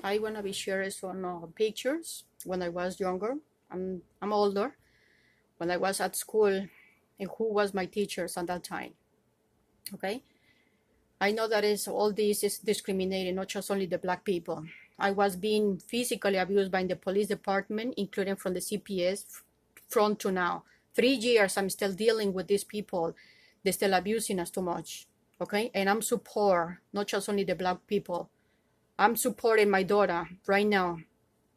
I wanna be sharing some pictures when I was younger. I'm older. When I was at school, and who was my teachers at that time. Okay, I know that is all this is discriminating, not just only the black people. I was being physically abused by the police department, including from the CPS, from to now. 3 years I'm still dealing with these people. They're still abusing us too much. Okay, and I'm support not just only the black people. I'm supporting my daughter right now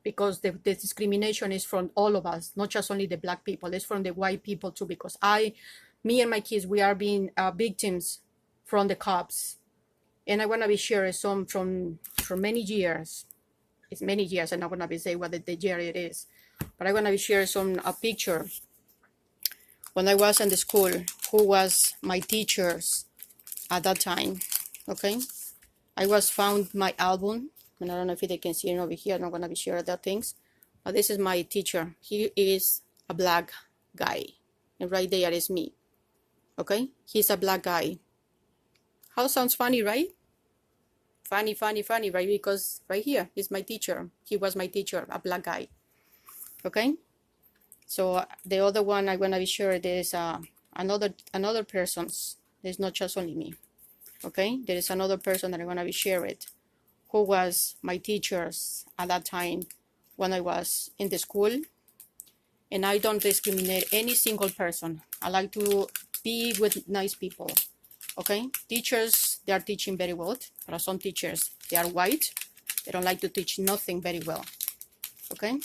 because the discrimination is from all of us, not just only the black people. It's from the white people too. Because me and my kids, we are being victims from the cops, and I want to be sharing some from many years. It's many years. I'm not going to be saying what the year it is, but I want to be sharing some a picture when I was in the school. Who was my teachers at that time? Okay. I was found my album, and I don't know if they can see it over here. I'm not gonna be sharing that things, but this is my teacher. He is a black guy, and right there is me. Okay, he's a black guy. How sounds funny, right? Funny, right? Because right here is my teacher. He was my teacher, a black guy. Okay, so the other one I'm gonna be sure there's another person's. There's not just only me. Okay, there is another person that I'm gonna be sharing, who was my teachers at that time when I was in the school. And I don't discriminate any single person. I like to be with nice people. Okay, teachers, they are teaching very well. There are some teachers, they are white. They don't like to teach nothing very well. Okay,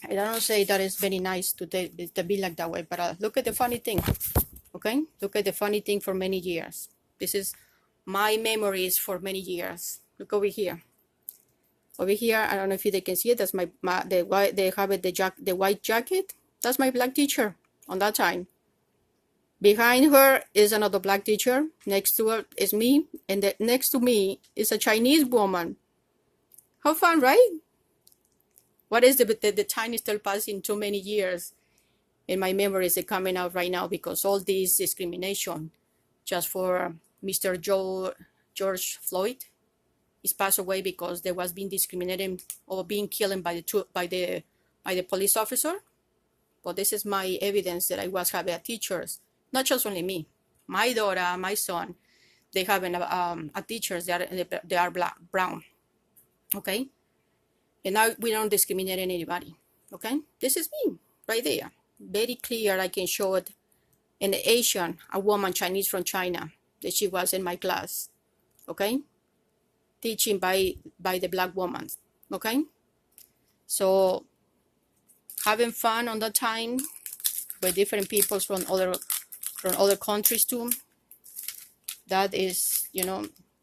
I don't say that it's very nice to be like that way, but look at the funny thing. Okay, look at the funny thing for many years. This is my memories for many years. Look over here. Over here, I don't know if they can see it. That's the white. They have it the white jacket. That's my black teacher on that time. Behind her is another black teacher. Next to her is me, and next to me is a Chinese woman. How fun, right? What is the time is still passing too many years, and my memories are coming out right now because all this discrimination, just for Mr. George Floyd. He's passed away because there was being discriminated or being killed by the police officer. But this is my evidence that I was having teachers, not just only me, my daughter, my son. They have a teachers they are brown. Okay, and now we don't discriminate anybody. Okay, this is me right there, very clear. I can show it. An Asian, a woman, Chinese from China, that she was in my class. Okay. Teaching by the black woman. Okay, so having fun on that time with different people from other countries too. That is,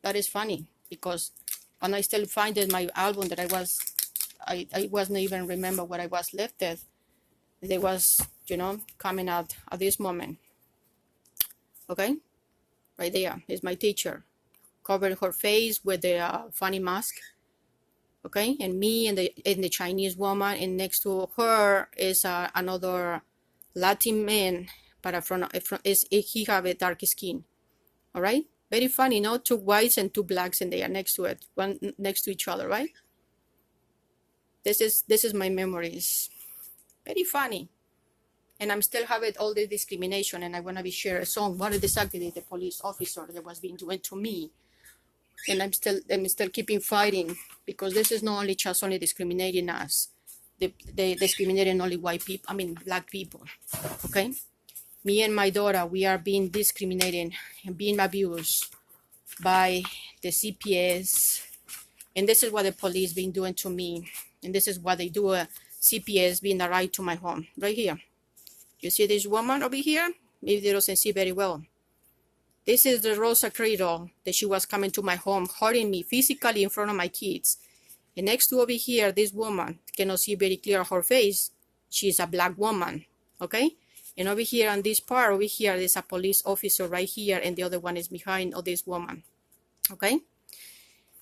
that is funny because when I still find in my album that I wasn't even remember what I was left at. They was coming out at this moment. Okay, right there is my teacher. Covering her face with the funny mask. Okay, and me and the Chinese woman, and next to her is another Latin man, but he have a dark skin. All right, very funny, no? Two whites and two blacks, and they are next to it, one next to each other, right? This is my memories. Very funny, and I'm still having all the discrimination, and I want to be share a song. What exactly the police officer that was being doing to me. And I'm still keeping fighting because this is not only just only discriminating us. They discriminating only white people. I mean black people. Okay, me and my daughter, we are being discriminated and being abused by the CPS, and this is what the police been doing to me, and this is what they do. CPS being arrived to my home right here. You see this woman over here? Maybe they don't see very well. This is the Rosa Credo that she was coming to my home, hurting me physically in front of my kids. And next to over here, this woman, cannot see very clear her face. She's a black woman, okay? And over here on this part, over here, there's a police officer right here, and the other one is behind of this woman, okay?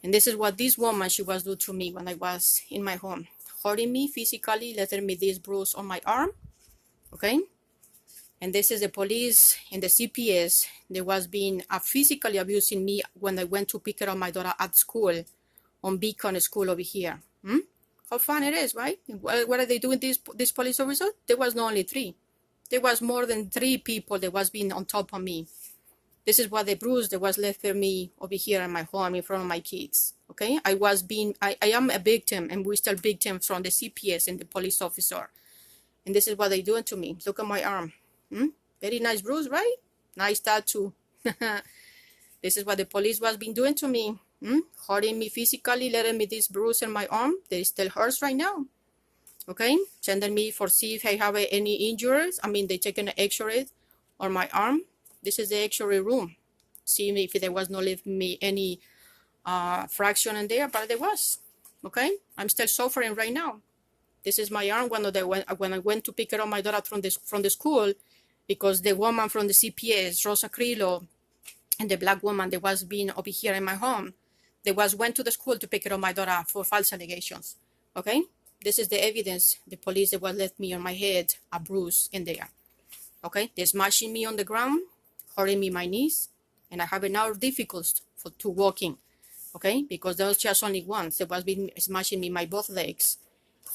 And this is what this woman, she was doing to me when I was in my home. Hurting me physically, letting me this bruise on my arm, okay? And this is the police and the CPS. They was being physically abusing me when I went to pick up my daughter at school on Beacon School over here. How fun it is, right? What are they doing, this police officer? There was not only 3. There was more than 3 people that was being on top of me. This is what the bruise that was left for me over here in my home in front of my kids. Okay, I am a victim, and we're still victims from the CPS and the police officer. And this is what they're doing to me. Look at my arm. Very nice bruise, right? Nice tattoo. This is what the police was been doing to me. Hurting me physically, letting me this bruise in my arm. They still hurts right now. Okay, sending me for see if I have any injuries. I mean, they taking an X-ray on my arm. This is the X-ray room. See if there was no leaving me any fraction in there, but there was. Okay, I'm still suffering right now. This is my arm when I went to pick up my daughter from the school, because the woman from the CPS, Rosa Crillo, and the black woman that was being over here in my home, they went to the school to pick up my daughter for false allegations. Okay, this is the evidence. The police that was left me on my head a bruise in there. Okay, they're smashing me on the ground, hurting me my knees, and I have now difficulty to walking. Okay, because there was just only once that was been smashing me my both legs,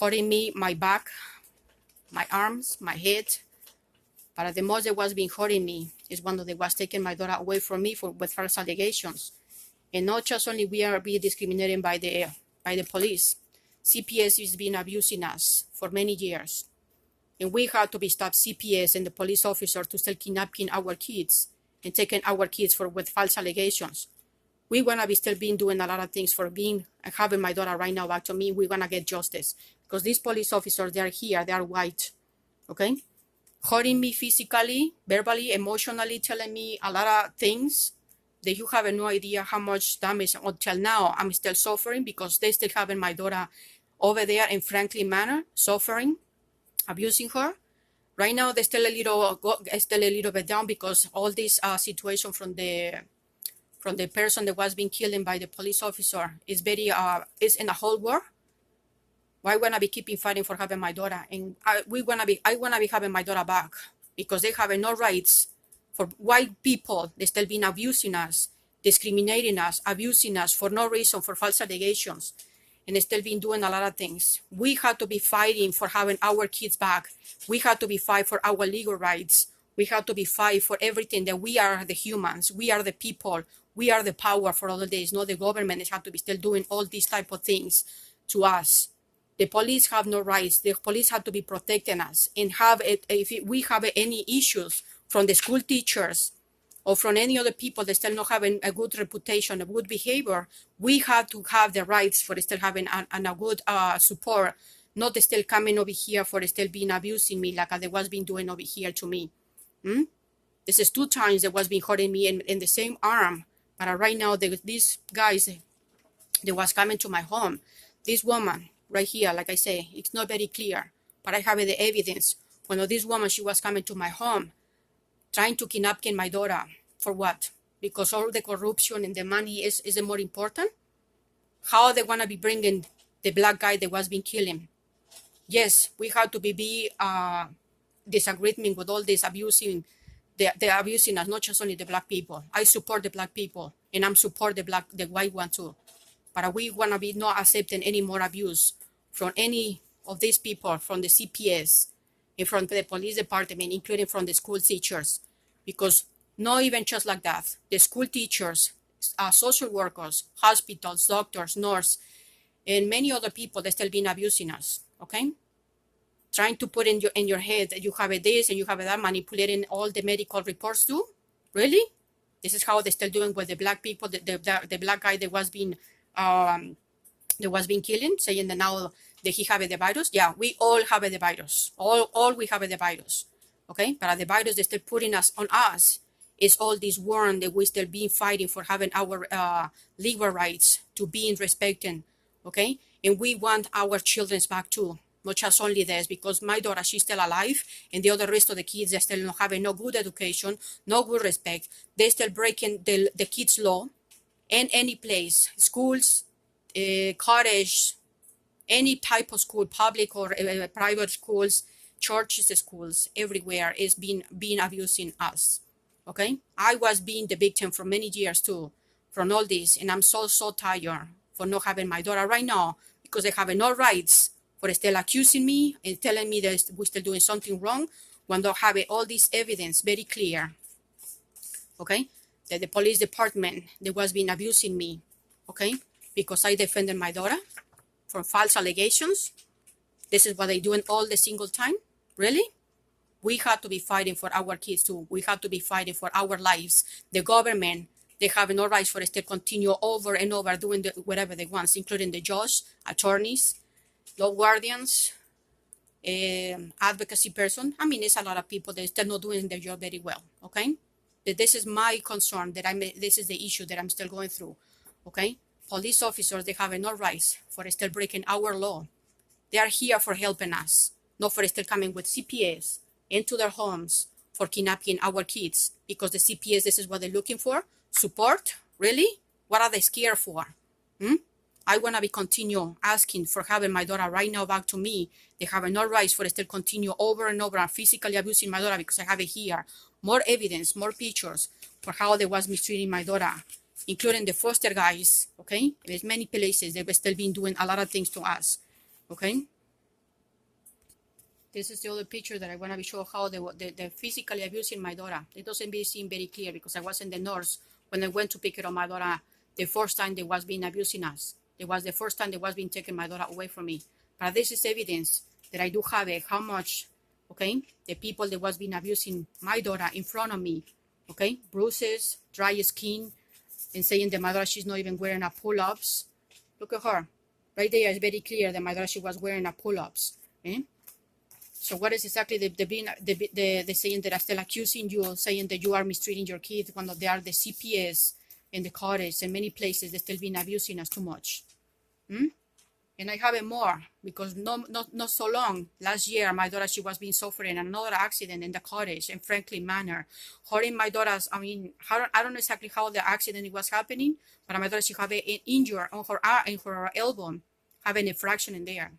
hurting me my back, my arms, my head. But the most that was being hurting me is when they was taking my daughter away from me with false allegations. And not just only we are being discriminated by the police. CPS has been abusing us for many years. And we had to be stopped, CPS and the police officer, to still kidnapping our kids and taking our kids with false allegations. We want to be still being doing a lot of things for having my daughter right now back to me. We want to get justice. Because these police officers, they are here, they are white. Okay? Hurting me physically, verbally, emotionally, telling me a lot of things that you have no idea how much damage. Until now, I'm still suffering because they still having my daughter over there in Franklin Manor, suffering, abusing her. Right now, they're still a little bit down because all this situation from the person that was being killed by the police officer is is in a whole war. Why wanna be keeping fighting for having my daughter? And I wanna be having my daughter back, because they have no rights. For white people, they still been abusing us, discriminating us, abusing us for no reason, for false allegations, and they still been doing a lot of things. We have to be fighting for having our kids back. We have to be fighting for our legal rights. We have to be fighting for everything, that we are the humans, we are the people, we are the power for all of this. Not the government has to be still doing all these type of things to us. The police have no rights. The police have to be protecting us. And if we have any issues from the school teachers or from any other people that still not having a good reputation, a good behavior, we have to have the rights for still having a good support, not still coming over here for still being abusing me like they was being doing over here to me. This is 2 times that was being hurting me in the same arm. But right now, these guys, they was coming to my home. This woman right here, like I say, it's not very clear, but I have the evidence. When this woman, she was coming to my home, trying to kidnap my daughter. For what? Because all the corruption and the money is more important? How they want to be bringing the black guy that was being killing? Yes, we have to be disagreement with all this abusing. They're abusing us, not just only the black people. I support the black people, and I'm support the white one too. But we want to be not accepting any more abuse from any of these people, from the CPS, and from the police department, including from the school teachers. Because not even just like that, the school teachers, social workers, hospitals, doctors, nurses, and many other people that still been abusing us, okay? Trying to put in your head that you have this and you have that, manipulating all the medical reports too. Really? This is how they're still doing with the black people, the black guy that was being killing, saying that now that he have the virus. Yeah, we all have the virus. All we have the virus. Okay? But the virus they're still putting on us is all this war that we still been fighting for having our legal rights to being respected. Okay? And we want our children back too. Not just only this, because my daughter, she's still alive, and the other rest of the kids, they're still not having no good education, no good respect. They're still breaking the kids' law in any place, schools, college, any type of school, public or private schools, churches, schools, everywhere is being abusing us. Okay? I was being the victim for many years too, from all this, and I'm so tired for not having my daughter right now because they have no rights for still accusing me and telling me that we're still doing something wrong when they have all this evidence very clear, okay? That the police department, they was being abusing me, okay? Because I defended my daughter from false allegations. This is what they doing all the single time, really? We have to be fighting for our kids too. We have to be fighting for our lives. The government, they have no rights for us to continue over and over doing whatever they want, including the judge, attorneys, law guardians, advocacy person. I mean, it's a lot of people that are still not doing their job very well, okay? This is my concern, this is the issue that I'm still going through, okay? Police officers, they have no rights for still breaking our law. They are here for helping us, not for still coming with CPS into their homes for kidnapping our kids, because the CPS, this is what they're looking for, support, really? What are they scared for? I want to be continue asking for having my daughter right now back to me. They have no rights for still continue over and over and physically abusing my daughter because I have it here. More evidence, more pictures for how they was mistreating my daughter, including the foster guys, okay? There's many places they've still been doing a lot of things to us, okay? This is the other picture that I want to be sure how they physically abusing my daughter. It doesn't be seen very clear because I was in the nurse when I went to pick up my daughter the first time they was being abusing us. It was the first time they was being taking my daughter away from me. But this is evidence that I do have it, how much, okay, the people that was being abusing my daughter in front of me, okay, bruises, dry skin, and saying that my daughter, she's not even wearing a pull-ups. Look at her. Right there, it's very clear that my daughter, she was wearing a pull-ups. Okay? So what is exactly the saying that I'm still accusing you, saying that you are mistreating your kids when they are the CPS and the cottage and many places that still been abusing us too much. And I have it more because not so long. Last year, my daughter, she was being suffering another accident in the cottage in Franklin Manor. Her and my daughter's, I mean, I don't know exactly how the accident was happening, but my daughter, she have an injury on her elbow, having a fraction in there.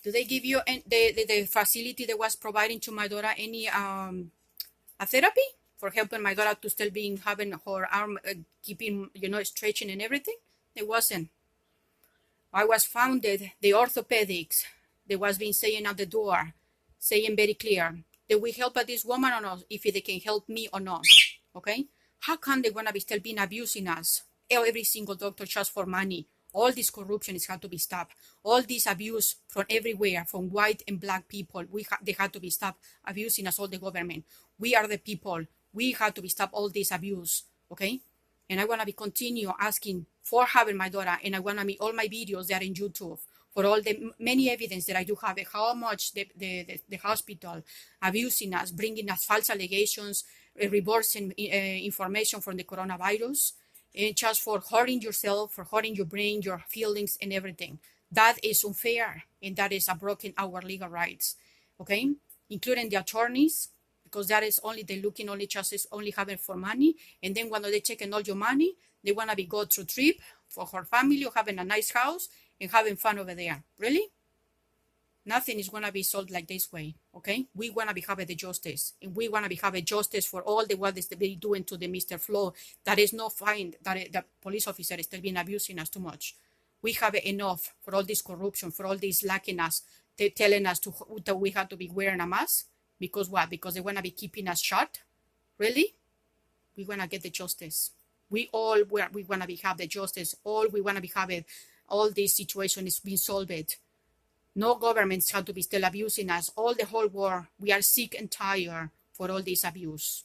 Do they give you the facility that was providing to my daughter any a therapy for helping my daughter to still having her arm keeping, stretching and everything? It wasn't. I was founded the orthopedics. They was being saying at the door, saying very clear, that we help this woman or not, if they can help me or not, okay? How come they want to be still being abusing us? Every single doctor just for money. All this corruption is had to be stopped. All this abuse from everywhere, from white and black people, they had to be stopped abusing us, all the government. We are the people. We had to be stopped all this abuse, okay? And I want to be continue asking for having my daughter, and I want to make all my videos that are in YouTube for all the many evidence that I do have, how much the hospital abusing us, bringing us false allegations, reversing information from the coronavirus, and just for hurting yourself, for hurting your brain, your feelings, and everything. That is unfair, and that is a broken our legal rights, okay? Including the attorneys, because that is only, they looking only just is only having for money, and then when they taking all your money, they want to be go through trip for her family or having a nice house and having fun over there. Really? Nothing is going to be solved like this way, okay? We want to be having the justice, and we want to be having justice for all the what is they doing to the Mr. Flo. That is not fine, that the police officer is still being abusing us too much. We have enough for all this corruption, for all this lacking us, telling us that we have to be wearing a mask. Because what? Because they want to be keeping us shut? Really? We want to get the justice. We want to be have the justice. All we want to be having, all this situation is being solved. No governments have to be still abusing us. All the whole world, we are sick and tired for all this abuse.